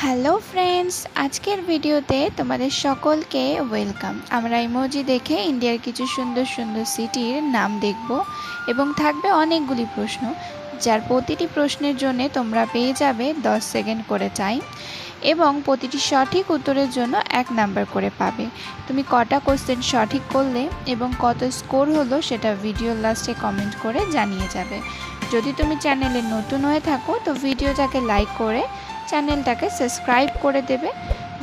Hello friends, আজকের ভিডিওতে তোমাদের সকলকে ওয়েলকাম। আমরা ইমোজি দেখে ইন্ডিয়ার কিছু সুন্দর সুন্দর সিটির নাম দেখব এবং থাকবে অনেকগুলি প্রশ্ন, যার প্রতিটি প্রশ্নের জন্য তোমরা পেয়ে যাবে 10 সেকেন্ড করে টাইম এবং প্রতিটি সঠিক উত্তরের জন্য 1 নাম্বার করে পাবে। তুমি কটা কোশ্চেন সঠিক করলে এবং কত স্কোর হলো সেটা ভিডিওর লাস্টে কমেন্ট করে জানিয়ে যাবে। যদি তুমি চ্যানেলে নতুন হয়ে থাকো তো ভিডিওটাকে লাইক করে চ্যানেলটাকে সাবস্ক্রাইব করে দেবে।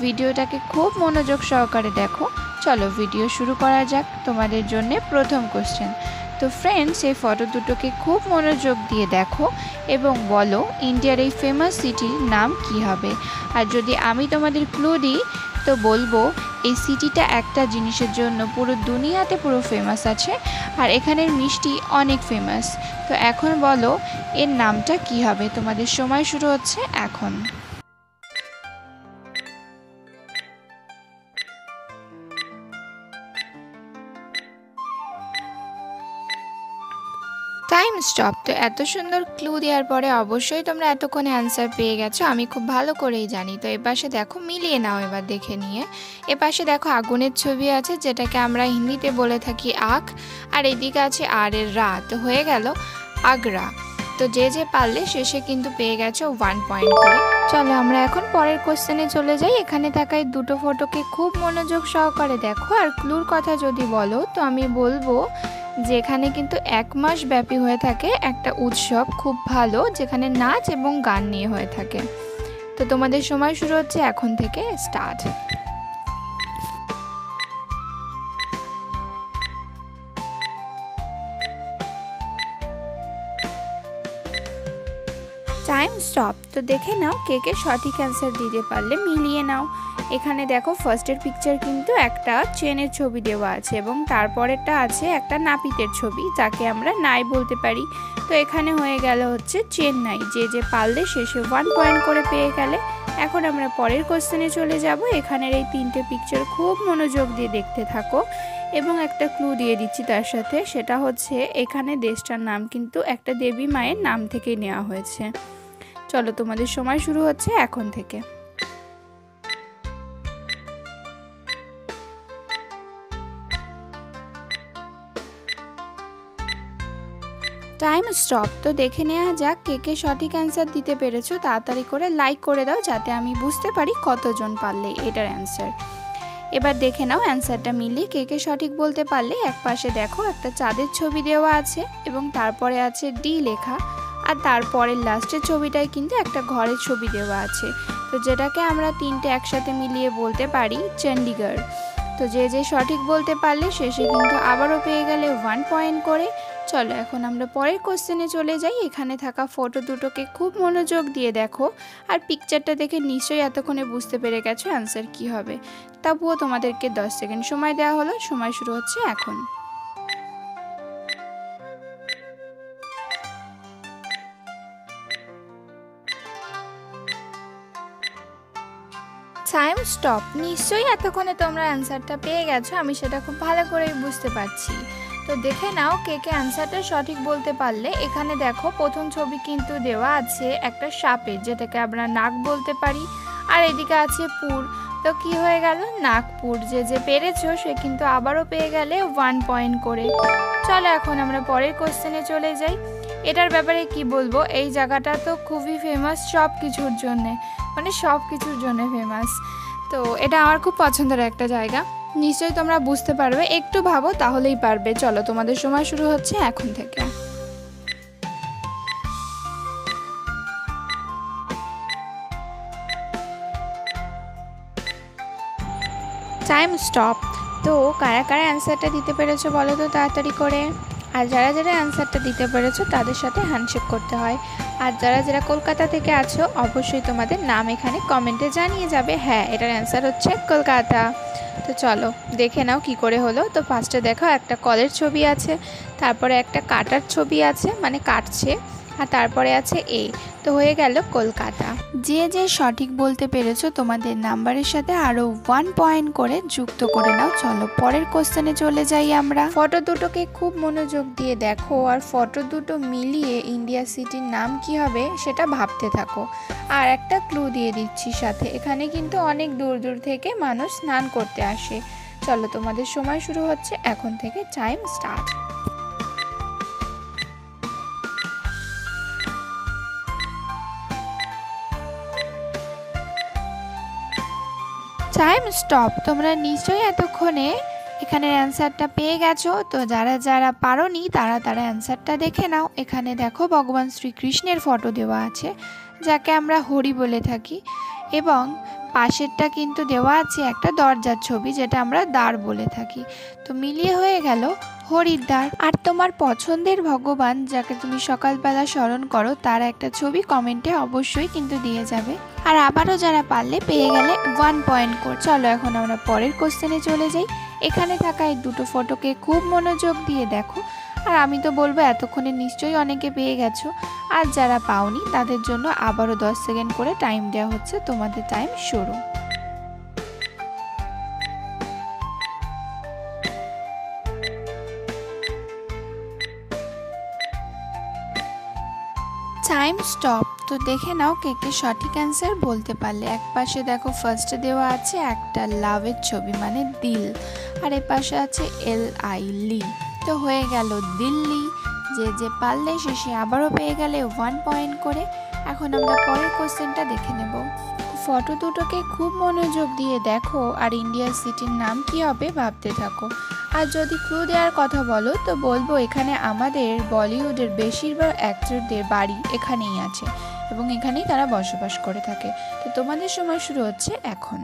ভিডিওটাকে খুব মনোযোগ সহকারে দেখো। চলো ভিডিও শুরু করা যাক। তোমাদের জন্য প্রথম কোশ্চেন। তো ফ্রেন্ডস, এই ফটো দুটোকে খুব মনোযোগ দিয়ে দেখো এবং বলো ইন্ডিয়ার এই ফেমাস সিটির নাম কি হবে। আর যদি আমি তোমাদের ক্লু দিই তো বলবো এই সিটিটা একটা জিনিসের জন্য পুরো দুনিয়াতে পুরো ফেমাস আছে, আর এখানের মিষ্টি অনেক ফেমাস। তো এখন বলো এর নামটা কি হবে। তোমাদের সময় শুরু হচ্ছে এখন। Time stop. তো এত সুন্দর ক্লু দেওয়ার পরে অবশ্যই তোমরা এতক্ষণে অ্যান্সার পেয়ে গেছো, আমি খুব ভালো করেই জানি। তো এপাশে দেখো, মিলিয়ে নাও এবার দেখে নিয়ে। এপাশে দেখো আগুনের ছবি আছে, যেটাকে আমরা হিন্দিতে বলে থাকি আখ, আর এদিকে আছে আর এর রা, তো হয়ে গেল আগ্রা। তো যে পারলে শেষে কিন্তু পেয়ে গেছো 1 পয়েন্ট করে। চলো আমরা এখন পরের কোশ্চেনে চলে যাই। এখানে থাকা এই দুটো ফটোকে খুব মনোযোগ সহকারে দেখো, আর ক্লুর কথা যদি বলো তো আমি বলবো যেখানে কিন্তু 1 মাস ব্যাপী হয়ে থাকে একটা উৎসব, খুব ভালো, যেখানে নাচ এবং গান নিয়ে হয়ে থাকে। তো তোমাদের সময় শুরু হচ্ছে এখন থেকে, স্টার্ট। Time stop. তো দেখে নাও কে কে সঠিক অ্যান্সার দিতে পারলে, মিলিয়ে নাও। এখানে দেখো ফার্স্টের পিকচার কিন্তু একটা চেনের ছবি দেওয়া আছে এবং তারপরেরটা আছে একটা নাপিতের ছবি, যাকে আমরা নাই বলতে পারি। তো এখানে হয়ে গেল হচ্ছে চেন্নাই। যে পারলে শেষে 1 পয়েন্ট করে পেয়ে গেলে। এখন আমরা পরের কোশ্চেনে চলে যাব। এখানের এই 3টে পিকচার খুব মনোযোগ দিয়ে দেখতে থাকো এবং একটা ক্লু দিয়ে দিচ্ছি তার সাথে, সেটা হচ্ছে এখানে দেশটার নাম কিন্তু একটা দেবী মায়ের নাম থেকে নেওয়া হয়েছে। চলো তোমাদের সময় শুরু হচ্ছে এখন থেকে। Time stop. তো দেখে নেওয়া যাক কে কে সঠিক অ্যান্সার দিতে পেরেছো। তাড়াতাড়ি করে লাইক করে দাও যাতে আমি বুঝতে পারি কতজন পারলে এটার অ্যান্সার। এবার দেখে নাও অ্যান্সারটা মিলিয়ে কে কে সঠিক বলতে পারলে। এক পাশে দেখো একটা চাঁদের ছবি দেওয়া আছে এবং তারপরে আছে ডি লেখা, আর তারপরের লাস্টের ছবিটায় কিন্তু একটা ঘরের ছবি দেওয়া আছে। তো যেটাকে আমরা 3টে একসাথে মিলিয়ে বলতে পারি চণ্ডীগড়। তো যে সঠিক বলতে পারলে শেষে কিন্তু আবারও পেয়ে গেলে 1 পয়েন্ট করে। চলো এখন আমরা পরের কোশ্চেনে চলে যাই। এখানে থাকা ফটো দুটোকে খুব মনোযোগ দিয়ে দেখো, আর পিকচারটা দেখে নিশ্চয়ই এতক্ষণে বুঝতে পেরে গেছো অ্যান্সার কি হবে। তবুও তোমাদেরকে 10 সেকেন্ড সময় দেওয়া হলো। সময় শুরু হচ্ছে এখন। Time stop. নিশ্চয়ই এতক্ষণে তোমরা অ্যান্সারটা পেয়ে গেছো, আমি সেটা খুব ভালো করেই বুঝতে পারছি। তো দেখে নাও কে কে অ্যান্সারটা সঠিক বলতে পারলে। এখানে দেখো প্রথম ছবি কিন্তু দেওয়া আছে একটা সাপের, যেটাকে আমরা নাক বলতে পারি, আর এদিকে আছে পুর। তো কি হয়ে গেল, নাগপুর। যে পেরেছো সে কিন্তু আবারও পেয়ে গেলে 1 পয়েন্ট করে। চলো এখন আমরা পরের কোশ্চেনে চলে যাই। এটার ব্যাপারে কি বলবো, এই জায়গাটা তো খুবই ফেমাস সব কিছুর জন্যে, মানে সব কিছুর জন্য ফেমাস। তো এটা আমার খুব পছন্দের একটা জায়গা। নিশ্চয়ই তোমরা বুঝতে পারবে, একটু ভাবো তাহলেই পারবে। চলো তোমাদের সময় শুরু হচ্ছে এখন থেকে। Time stop. তো কারা কারা অ্যান্সারটা দিতে পেরেছো বলো তো তাড়াতাড়ি করে। আর যারা অ্যান্সারটা দিতে পেরেছো তাদের সাথে হ্যান্ডশেক করতে হয়। আর যারা কলকাতা থেকে আছো অবশ্যই তোমাদের নাম এখানে কমেন্টে জানিয়ে যাবে। হ্যাঁ, এটার অ্যান্সার হচ্ছে কলকাতা। তো চলো দেখে নাও কি করে হলো। তো ফার্স্টে দেখো একটা কলের ছবি আছে, তারপরে একটা কাটার ছবি আছে, মানে কাটছে, আর তারপরে আছে এ। তো হয়ে গেল কলকাতা। যে যে সঠিক বলতে পেরেছো তোমাদের নাম্বারের সাথে আরও 1 পয়েন্ট করে যুক্ত করে নাও। চলো পরের কোশ্চেনে চলে যাই আমরা। ফটো দুটোকে খুব মনোযোগ দিয়ে দেখো আর ফটো দুটো মিলিয়ে ইন্ডিয়া সিটির নাম কি হবে সেটা ভাবতে থাকো। আর একটা ক্লু দিয়ে দিচ্ছি সাথে, এখানে কিন্তু অনেক দূর দূর থেকে মানুষ স্নান করতে আসে। চলো তোমাদের সময় শুরু হচ্ছে এখন থেকে, টাইম স্টার্ট। Time stop. তোমরা নিশ্চয়ই এতক্ষণে এখানের অ্যান্সারটা পেয়ে গেছো। তো যারা যারা পারোনি তারা অ্যান্সারটা দেখে নাও। এখানে দেখো ভগবান শ্রীকৃষ্ণের ফটো দেওয়া আছে, যাকে আমরা হরি বলে থাকি, এবং পাশেরটা কিন্তু দেওয়া আছে একটা দরজার ছবি, যেটা আমরা দ্বার বলে থাকি। তো মিলিয়ে হয়ে গেল হরির দ্বার। আর তোমার পছন্দের ভগবান যাকে তুমি সকালবেলা স্মরণ করো তার একটা ছবি কমেন্টে অবশ্যই কিন্তু দিয়ে যাবে। আর আবারও যারা পারলে পেয়ে গেলে 1 পয়েন্ট করে। চলো এখন আমরা পরের কোশ্চেনে চলে যাই। এখানে থাকা এই দুটো ফটোকে খুব মনোযোগ দিয়ে দেখো। আর আমি তো বলবো এতক্ষণে নিশ্চয়ই অনেকে পেয়ে গেছো। আর যারা পাওনি তাদের জন্য আবারও 10 সেকেন্ড করে টাইম দেওয়া হচ্ছে। তোমাদের টাইম শুরু। Time stop. তো দেখে নাও কে কে সঠিক অ্যান্সার বলতে পারলে। এক পাশে দেখো ফার্স্টে দেওয়া আছে একটা লাভের ছবি মানে দিল, আর এ পাশে আছে LI লি। তো হয়ে গেল দিল্লি। যে যে পারলে শেষে আবারও পেয়ে গেলে 1 পয়েন্ট করে। এখন আমরা পরের কোশ্চেনটা দেখে নেব। ফটো দুটোকে খুব মনোযোগ দিয়ে দেখো আর ইন্ডিয়া সিটির নাম কি হবে ভাবতে থাকো। আর যদি ক্লু দেওয়ার কথা বলো তো বলবো এখানে আমাদের বলিউডের বেশিরভাগ অ্যাক্টরদের বাড়ি এখানেই আছে এবং এখানেই তারা বসবাস করে থাকে। তো তোমাদের সময় শুরু হচ্ছে এখন।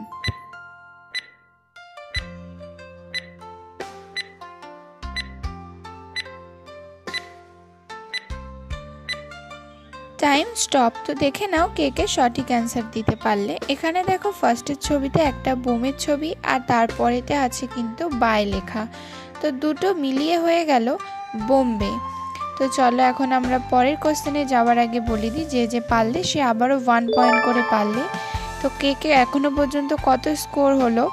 Time stop. তো দেখে নাও কে কে সঠিক অ্যান্সার দিতে পারলে। এখানে দেখো ফার্স্টের ছবিতে একটা বোমের ছবি আর তারপরেতে আছে কিন্তু বাই লেখা। তো দুটো মিলিয়ে হয়ে গেল বোম্বে। তো চলো এখন আমরা পরের কোশ্চেনে যাওয়ার আগে বলে দিই যে যে পারলে সে আবারও 1 পয়েন্ট করে পারলে। তো কে কে এখনো পর্যন্ত কত স্কোর হলো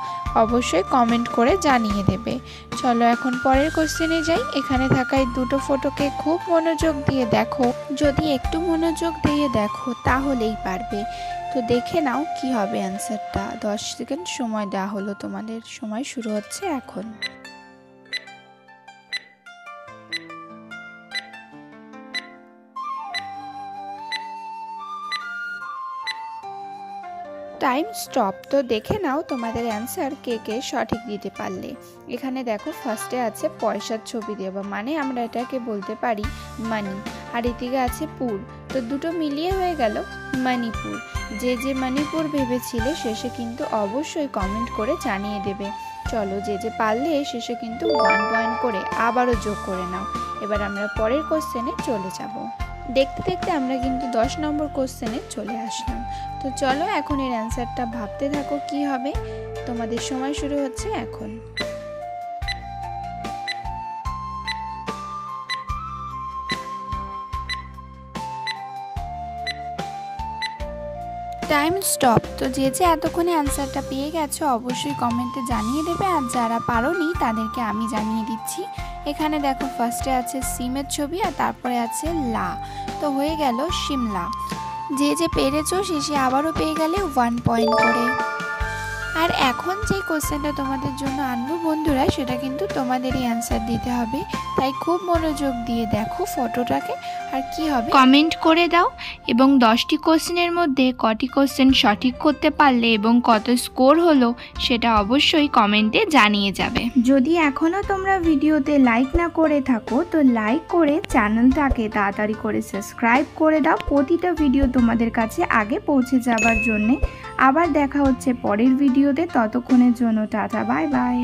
অবশ্যই কমেন্ট করে জানিয়ে দেবে। চলো এখন পরের কোশ্চেনে যাই। এখানে থাকা এই দুটো ফটোকে খুব মনোযোগ দিয়ে দেখো। যদি একটু মনোযোগ দিয়ে দেখো তাহলেই পারবে। তো দেখে নাও কি হবে অ্যান্সারটা। 10 সেকেন্ড সময় দেওয়া হলো তোমাদের। সময় শুরু হচ্ছে এখন। Time stop. তো দেখে নাও তোমাদের অ্যান্সার কে কে সঠিক দিতে পারলে। এখানে দেখো ফার্স্টে আছে পয়সার ছবি দেওয়া মানে আমরা এটাকে বলতে পারি মানি, আর এদিকে আছে পুর। তো দুটো মিলিয়ে হয়ে গেল মণিপুর। যে যে মণিপুর ভেবেছিলে শেষে কিন্তু অবশ্যই কমেন্ট করে জানিয়ে দেবে। চলো যে যে পারলে শেষে কিন্তু 1 পয়েন্ট করে আবারও যোগ করে নাও। এবার আমরা পরের কোশ্চেনে চলে যাব। দেখতে দেখতে আমরা কিন্তু 10 নম্বর কোশ্চেনে চলে আসলাম। তো চলো এখন এর অ্যান্সারটা ভাবতে থাকো কি হবে। তোমাদের সময় শুরু হচ্ছে এখন। Time stop. তো যে যে এতক্ষণে অ্যান্সারটা পেয়ে গেছো অবশ্যই কমেন্টে জানিয়ে দেবে। আর যারা পারোনি তাদেরকে আমি জানিয়ে দিচ্ছি। এখানে দেখো ফার্স্টে আছে সিমের ছবি আর তারপরে আছে লা। তো হয়ে গেল শিমলা। যে যে পেরেছো শেষে আবারও পেয়ে গেলে 1 পয়েন্ট করে। আর এখন যে কোশ্চেনটা তোমাদের জন্য আনবো বন্ধুরা সেটা কিন্তু তোমাদেরই অ্যান্সার দিতে হবে। তাই খুব মনোযোগ দিয়ে দেখো ফটোটাকে আর কি হবে কমেন্ট করে দাও। এবং 10টি কোশ্চেনের মধ্যে কটি কোশ্চেন সঠিক করতে পারলে এবং কত স্কোর হলো সেটা অবশ্যই কমেন্টে জানিয়ে যাবে। যদি এখনও তোমরা ভিডিওতে লাইক না করে থাকো তো লাইক করে চ্যানেলটাকে তাড়াতাড়ি করে সাবস্ক্রাইব করে দাও, প্রতিটা ভিডিও তোমাদের কাছে আগে পৌঁছে যাবার জন্যে। আবার দেখা হচ্ছে পরের ভিডিওতে। ততক্ষণের জন্য টাটা, বাই বাই।